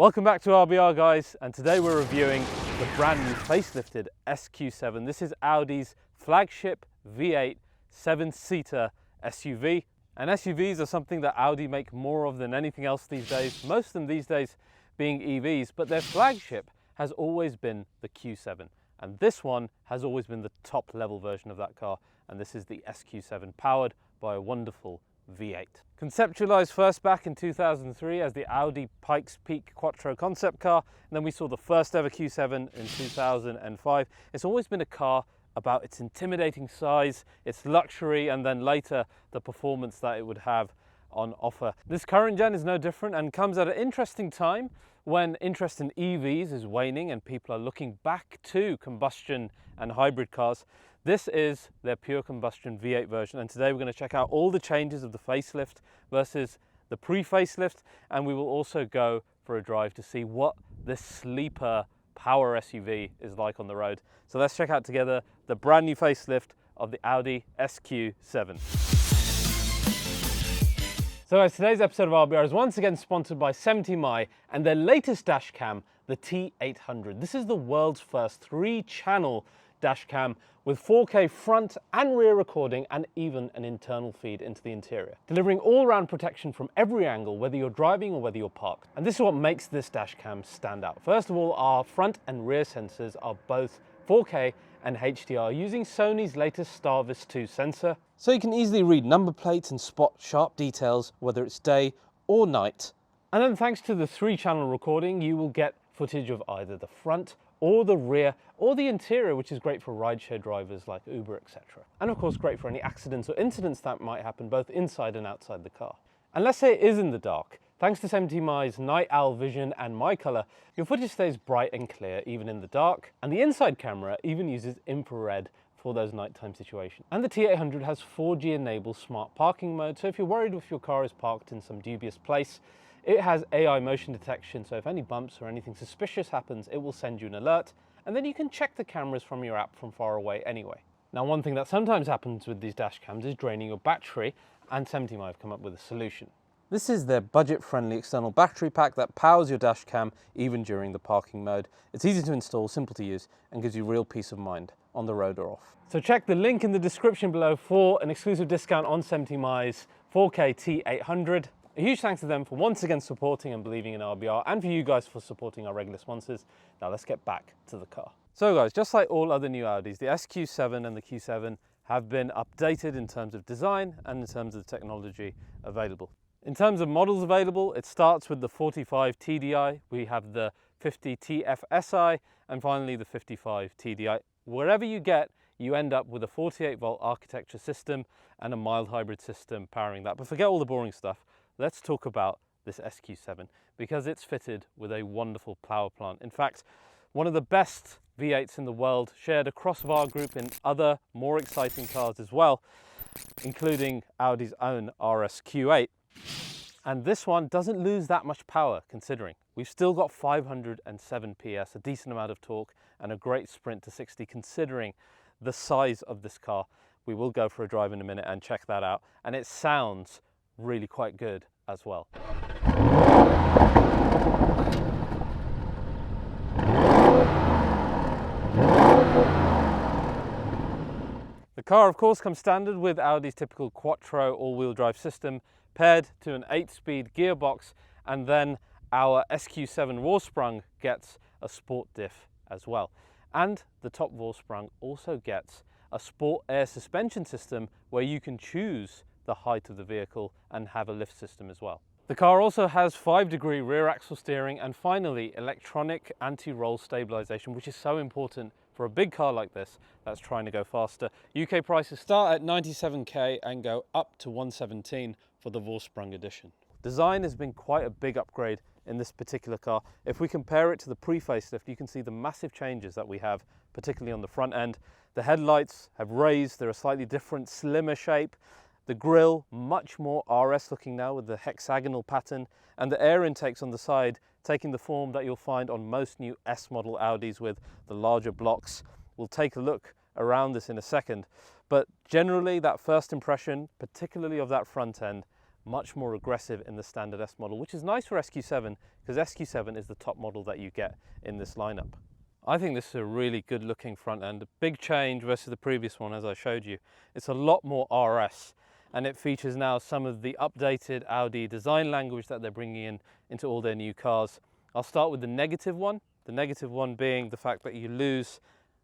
Welcome back to RBR guys, and today we're reviewing the brand new facelifted SQ7. This is Audi's flagship V8 7-seater SUV. And SUVs are something that Audi make more of than anything else these days, most of them these days being EVs, but their flagship has always been the Q7. And this one has always been the top level version of that car, and this is the SQ7 powered by a wonderful V8. Conceptualized first back in 2003 as the Audi Pikes Peak Quattro concept car, and then we saw the first ever Q7 in 2005. It's always been a car about its intimidating size, its luxury, and then later the performance that it would have on offer. This current gen is no different and comes at an interesting time when interest in EVs is waning and people are looking back to combustion and hybrid cars. This is their pure combustion V8 version, and today we're going to check out all the changes of the facelift versus the pre-facelift, and we will also go for a drive to see what this sleeper power SUV is like on the road. So let's check out together the brand new facelift of the Audi SQ7. So guys, today's episode of RBR is once again sponsored by 70mi and their latest dash cam, the T800. This is the world's first 3-channel dash cam with 4K front and rear recording and even an internal feed into the interior, delivering all-round protection from every angle, whether you're driving or whether you're parked. And this is what makes this dash cam stand out. First of all, our front and rear sensors are both 4K and HDR using Sony's latest Starvis 2 sensor, so you can easily read number plates and spot sharp details whether it's day or night. And then thanks to the 3-channel recording, you will get footage of either the front or the rear or the interior, which is great for rideshare drivers like Uber, etc. And of course great for any accidents or incidents that might happen both inside and outside the car. And let's say it is in the dark. Thanks to 70mi's Night Owl Vision and My Color, your footage stays bright and clear even in the dark, and the inside camera even uses infrared for those nighttime situations. And the T800 has 4G enabled smart parking mode, so if you're worried if your car is parked in some dubious place, it has AI motion detection, so if any bumps or anything suspicious happens, it will send you an alert, and then you can check the cameras from your app from far away anyway. Now, one thing that sometimes happens with these dash cams is draining your battery, and 70mi have come up with a solution. This is their budget-friendly external battery pack that powers your dash cam even during the parking mode. It's easy to install, simple to use, and gives you real peace of mind on the road or off. So check the link in the description below for an exclusive discount on 70mi's 4K T800. A huge thanks to them for once again supporting and believing in RBR, and for you guys for supporting our regular sponsors. Now let's get back to the car. So guys, just like all other new Audis, the SQ7 and the Q7 have been updated in terms of design and in terms of the technology available. In terms of models available, it starts with the 45 TDI, we have the 50 TFSI, and finally the 55 TDI. Wherever you get, you end up with a 48-volt architecture system and a mild hybrid system powering that. But forget all the boring stuff. Let's talk about this SQ7 because it's fitted with a wonderful power plant. In fact, one of the best V8s in the world, shared across VAR Group in other more exciting cars as well, including Audi's own Urus Q8. And this one doesn't lose that much power considering. We've still got 507 PS, a decent amount of torque, and a great sprint to 60 considering the size of this car. We will go for a drive in a minute and check that out. And it sounds really quite good as well. The car of course comes standard with Audi's typical quattro all-wheel drive system paired to an 8-speed gearbox, and then our SQ7 Vorsprung gets a sport diff as well. And the top Vorsprung also gets a sport air suspension system where you can choose the height of the vehicle and have a lift system as well. The car also has 5-degree rear axle steering and finally electronic anti-roll stabilisation, which is so important for a big car like this that's trying to go faster. UK prices start at 97k and go up to 117 for the Vorsprung edition. Design has been quite a big upgrade in this particular car. If we compare it to the pre-facelift, you can see the massive changes that we have, particularly on the front end. The headlights have raised, they're a slightly different, slimmer shape. The grille, much more RS looking now with the hexagonal pattern, and the air intakes on the side taking the form that you'll find on most new S model Audis with the larger blocks. We'll take a look around this in a second, but generally that first impression, particularly of that front end, much more aggressive in the standard S model, which is nice for SQ7 because SQ7 is the top model that you get in this lineup. I think this is a really good looking front end, a big change versus the previous one as I showed you. It's a lot more RS, and it features now some of the updated Audi design language that they're bringing in into all their new cars. I'll start with the negative one being the fact that you lose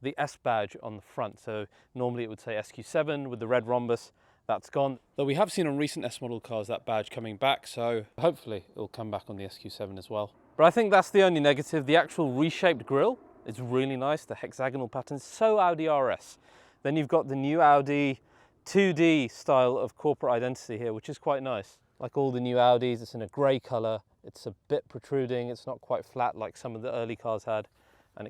the S badge on the front. So normally it would say SQ7 with the red rhombus. That's gone. Though we have seen on recent S model cars that badge coming back, so hopefully it'll come back on the SQ7 as well. But I think that's the only negative. The actual reshaped grille is really nice. The hexagonal pattern, so Audi RS. Then you've got the new Audi 2D style of corporate identity here, which is quite nice. Like all the new Audis, it's in a grey colour. It's a bit protruding. It's not quite flat like some of the early cars had, and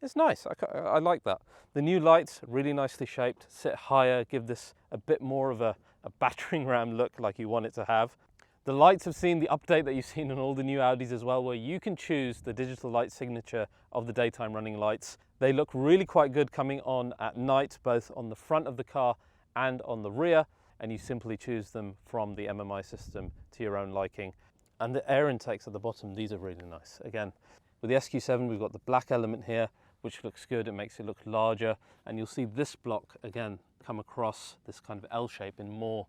it's nice. I like that. The new lights, really nicely shaped, sit higher, give this a bit more of a battering ram look like you want it to have. The lights have seen the update that you've seen on all the new Audis as well, where you can choose the digital light signature of the daytime running lights. They look really quite good coming on at night, both on the front of the car and on the rear, and you simply choose them from the MMI system to your own liking. And the air intakes at the bottom, these are really nice. Again, with the SQ7, we've got the black element here, which looks good. It makes it look larger, and you'll see this block again come across this kind of L shape in more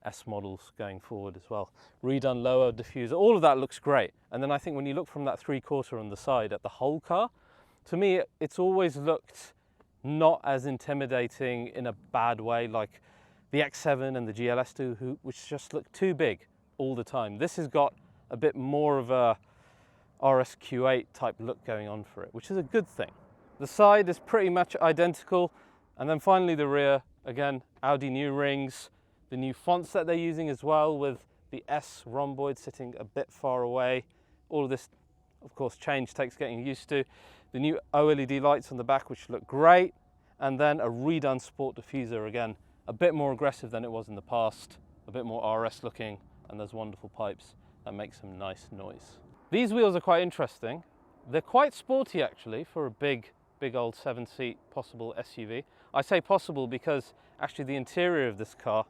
S models going forward as well. Redone lower diffuser, all of that looks great. And then I think when you look from that 3/4 on the side at the whole car, to me it's always looked not as intimidating in a bad way like the X7 and the GLS do, which just look too big all the time. This has got a bit more of a RSQ8 type look going on for it, which is a good thing. The side is pretty much identical, and then finally the rear, again, Audi new rings, the new fonts that they're using as well, with the S rhomboid sitting a bit far away. All of this, of course, change takes getting used to. The new OLED lights on the back, which look great, and then a redone sport diffuser, again, a bit more aggressive than it was in the past, a bit more RS looking, and there's wonderful pipes that make some nice noise. These wheels are quite interesting. They're quite sporty actually for a big old 7-seat possible SUV. I say possible because actually the interior of this car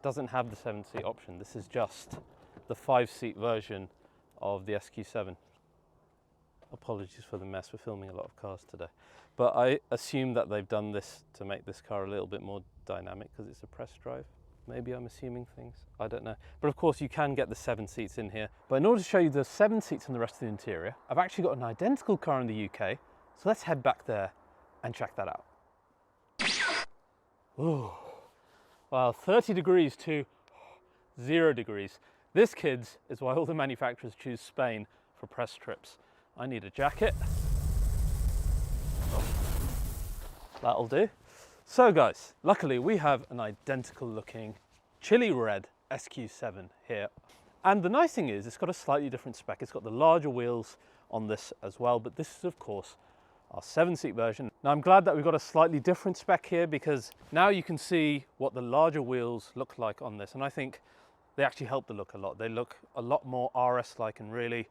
doesn't have the 7-seat option. This is just the 5-seat version of the SQ7. Apologies for the mess, we're filming a lot of cars today. But I assume that they've done this to make this car a little bit more dynamic because it's a press drive. Maybe I'm assuming things, I don't know. But of course you can get the 7 seats in here. But in order to show you the 7 seats and the rest of the interior, I've actually got an identical car in the UK. So let's head back there and check that out. Ooh. Wow, 30 degrees to 0 degrees. This, kids, is why all the manufacturers choose Spain for press trips. I need a jacket. That'll do. So guys, luckily we have an identical looking chili red SQ7 here. And the nice thing is it's got a slightly different spec. It's got the larger wheels on this as well, but this is of course our 7-seat version. Now I'm glad that we've got a slightly different spec here because now you can see what the larger wheels look like on this. And I think they actually help the look a lot. They look a lot more RS-like and really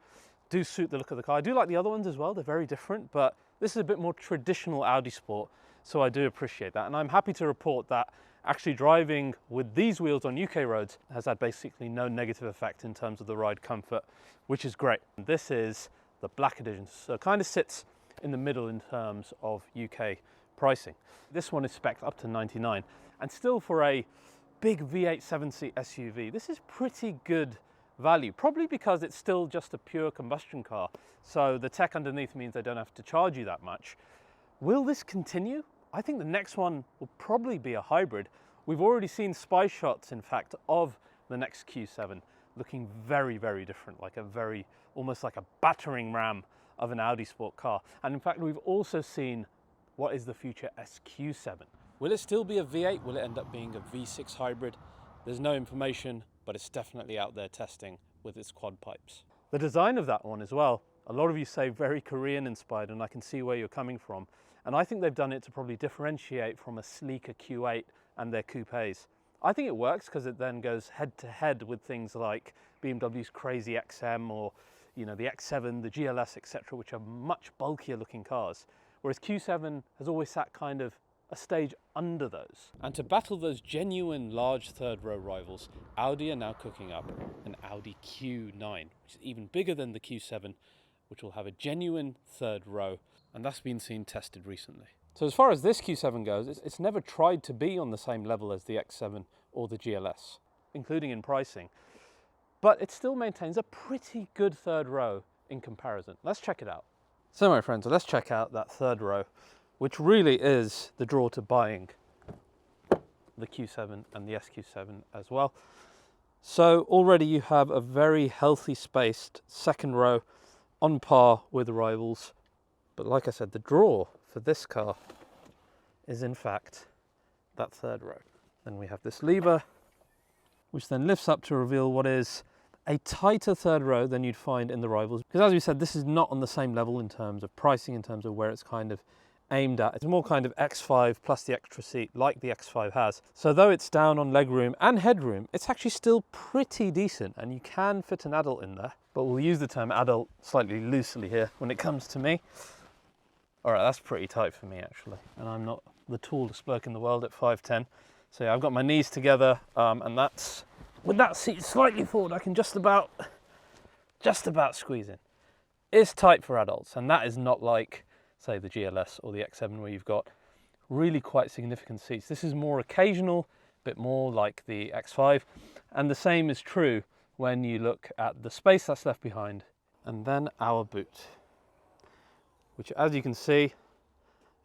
do suit the look of the car. I do like the other ones as well. They're very different, but this is a bit more traditional Audi Sport. So I do appreciate that. And I'm happy to report that actually driving with these wheels on UK roads has had basically no negative effect in terms of the ride comfort, which is great. This is the black edition. So it kind of sits in the middle in terms of UK pricing. This one is spec'd up to 99, and still for a big V8 7-seat SUV, this is pretty good value, probably because it's still just a pure combustion car. So the tech underneath means they don't have to charge you that much. Will this continue? I think the next one will probably be a hybrid. We've already seen spy shots, in fact, of the next Q7 looking very, very different, like almost like a battering ram of an Audi sport car. And in fact, we've also seen what is the future SQ7. Will it still be a V8? Will it end up being a V6 hybrid? There's no information, but it's definitely out there testing with its quad pipes. The design of that one as well, a lot of you say very Korean inspired, and I can see where you're coming from. And I think they've done it to probably differentiate from a sleeker Q8 and their coupes. I think it works because it then goes head to head with things like BMW's crazy XM or the X7, the GLS, etc., which are much bulkier looking cars. Whereas Q7 has always sat kind of a stage under those. And to battle those genuine large third row rivals, Audi are now cooking up an Audi Q9, which is even bigger than the Q7, which will have a genuine third row, and that's been seen tested recently. So as far as this Q7 goes, it's never tried to be on the same level as the X7 or the GLS, including in pricing, but it still maintains a pretty good third row in comparison. Let's check it out. So my friends, let's check out that third row, which really is the draw to buying the Q7 and the SQ7 as well. So already you have a very healthy spaced second row on par with the rivals. But like I said, the draw for this car is in fact that third row. Then we have this lever, which then lifts up to reveal what is a tighter third row than you'd find in the rivals. Because as we said, this is not on the same level in terms of pricing, in terms of where it's kind of aimed at. It's more kind of X5 plus the extra seat like the X5 has. So though it's down on legroom and headroom, it's actually still pretty decent, and you can fit an adult in there. But we'll use the term adult slightly loosely here when it comes to me. All right, that's pretty tight for me actually. And I'm not the tallest bloke in the world at 5'10". So yeah, I've got my knees together, and that's, with that seat slightly forward, I can just about squeeze in. It's tight for adults, and that is not like, say, the GLS or the X7 where you've got really quite significant seats. This is more occasional, a bit more like the X5, and the same is true when you look at the space that's left behind. And then our boot, which as you can see,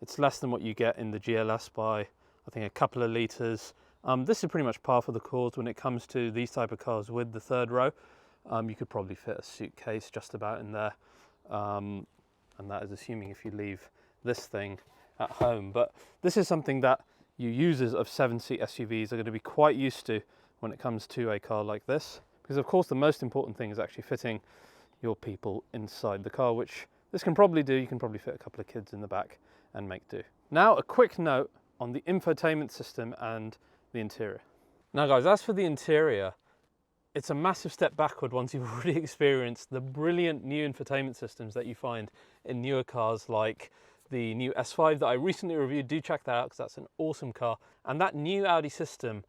it's less than what you get in the GLS by, I think, a couple of litres. This is pretty much par for the course when it comes to these type of cars with the third row. You could probably fit a suitcase just about in there. And that is assuming if you leave this thing at home. But this is something that you users of 7-seat SUVs are going to be quite used to when it comes to a car like this. Because of course the most important thing is actually fitting your people inside the car, which this can probably do. You can probably fit a couple of kids in the back and make do. Now a quick note on the infotainment system and the interior. Now guys, as for the interior, it's a massive step backward once you've already experienced the brilliant new infotainment systems that you find in newer cars like the new S5 that I recently reviewed. Do check that out because that's an awesome car. And that new Audi system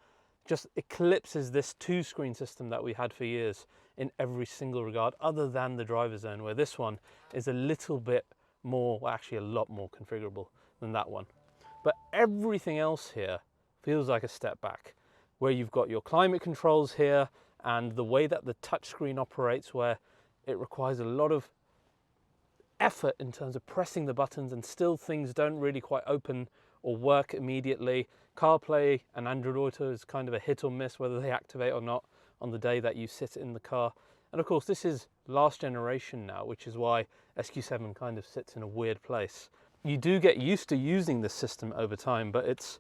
just eclipses this two-screen system that we had for years in every single regard, other than the driver zone, where this one is a little bit more, well, actually a lot more configurable than that one. But everything else here feels like a step back, where you've got your climate controls here, and the way that the touchscreen operates, where it requires a lot of effort in terms of pressing the buttons, and still things don't really quite open or work immediately. CarPlay and Android Auto is kind of a hit or miss whether they activate or not on the day that you sit in the car. And of course this is last generation now, which is why SQ7 kind of sits in a weird place. You do get used to using this system over time, but it's,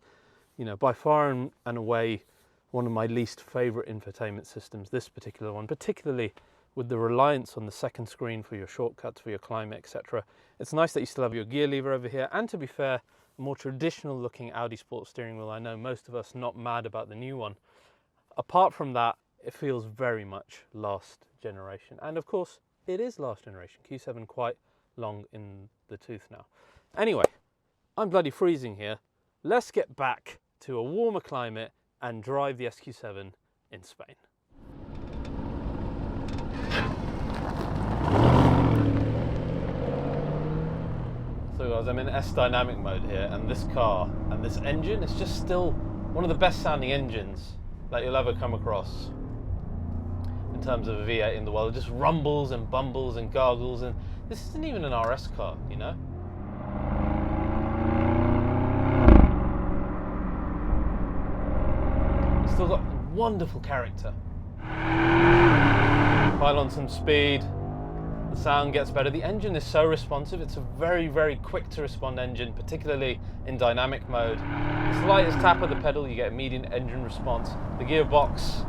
you know, by far and away one of my least favorite infotainment systems, this particular one, particularly with the reliance on the second screen for your shortcuts, for your climate, etc. It's nice that you still have your gear lever over here, and to be fair, a more traditional looking Audi Sport steering wheel. I know most of us not mad about the new one. Apart from that, it feels very much last generation. And of course, it is last generation. Q7 quite long in the tooth now. Anyway, I'm bloody freezing here. Let's get back to a warmer climate and drive the SQ7 in Spain. So guys, I'm in S dynamic mode here, and this car and this engine is just still one of the best sounding engines that you'll ever come across in terms of a V8 in the world. It just rumbles and bumbles and gargles, and this isn't even an RS car, you know? It's still got wonderful character. Pile on some speed, the sound gets better. The engine is so responsive. It's a very, very quick to respond engine, particularly in dynamic mode. The slightest tap of the pedal, you get immediate engine response. The gearbox,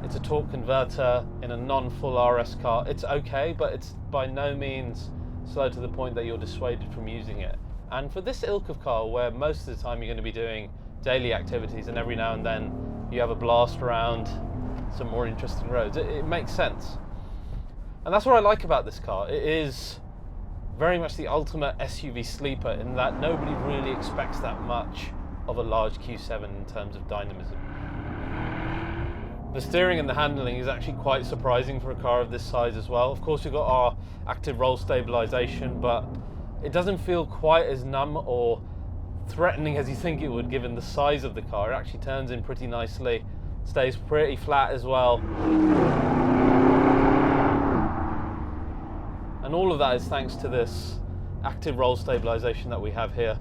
it's a torque converter in a non-full RS car. It's okay, but it's by no means slow to the point that you're dissuaded from using it. And for this ilk of car, where most of the time you're going to be doing daily activities and every now and then you have a blast around some more interesting roads, it makes sense. And that's what I like about this car. It is very much the ultimate SUV sleeper in that nobody really expects that much of a large Q7 in terms of dynamism. The steering and the handling is actually quite surprising for a car of this size as well. Of course, we've got our active roll stabilisation, but it doesn't feel quite as numb or threatening as you think it would given the size of the car. It actually turns in pretty nicely, stays pretty flat as well. And all of that is thanks to this active roll stabilisation that we have here.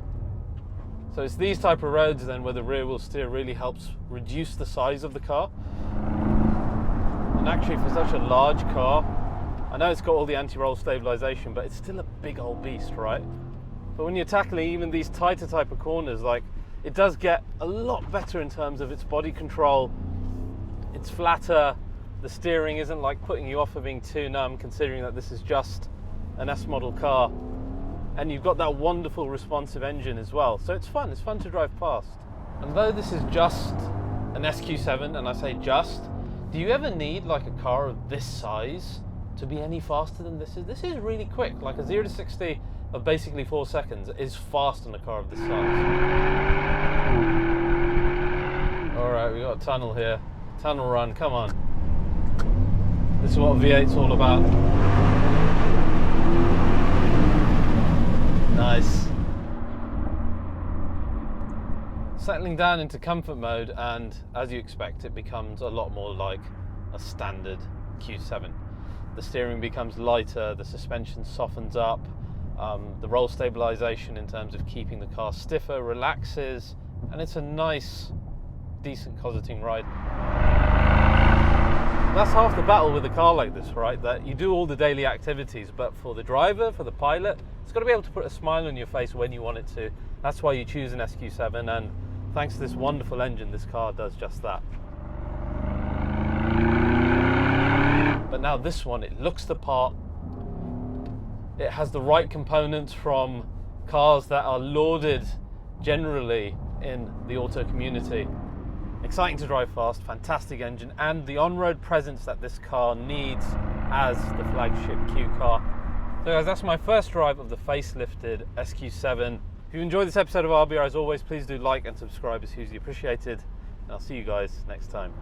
So it's these type of roads then where the rear wheel steer really helps reduce the size of the car. And actually for such a large car, I know it's got all the anti-roll stabilisation, but it's still a big old beast, right? But when you're tackling even these tighter type of corners, like, it does get a lot better in terms of its body control. It's flatter, the steering isn't like putting you off of being too numb, considering that this is just an S model car. And you've got that wonderful responsive engine as well. So it's fun to drive past. And though this is just an SQ7, and I say just, do you ever need like a car of this size to be any faster than this is? This is really quick. Like a 0 to 60 of basically 4 seconds is fast on a car of this size. All right, we got a tunnel here. Tunnel run, come on. This is what V8's all about. Nice. Settling down into comfort mode, and as you expect, it becomes a lot more like a standard Q7. The steering becomes lighter, the suspension softens up, the roll stabilization in terms of keeping the car stiffer relaxes, and it's a nice, decent cosseting ride. That's half the battle with a car like this, right? That you do all the daily activities, but for the driver, for the pilot, it's got to be able to put a smile on your face when you want it to. That's why you choose an SQ7, and thanks to this wonderful engine, this car does just that. But now this one, it looks the part. It has the right components from cars that are lauded generally in the auto community. Exciting to drive fast, fantastic engine, and the on-road presence that this car needs as the flagship Q car. So guys, that's my first drive of the facelifted SQ7. If you enjoyed this episode of RBR, as always, please do like and subscribe, it's hugely appreciated. And I'll see you guys next time.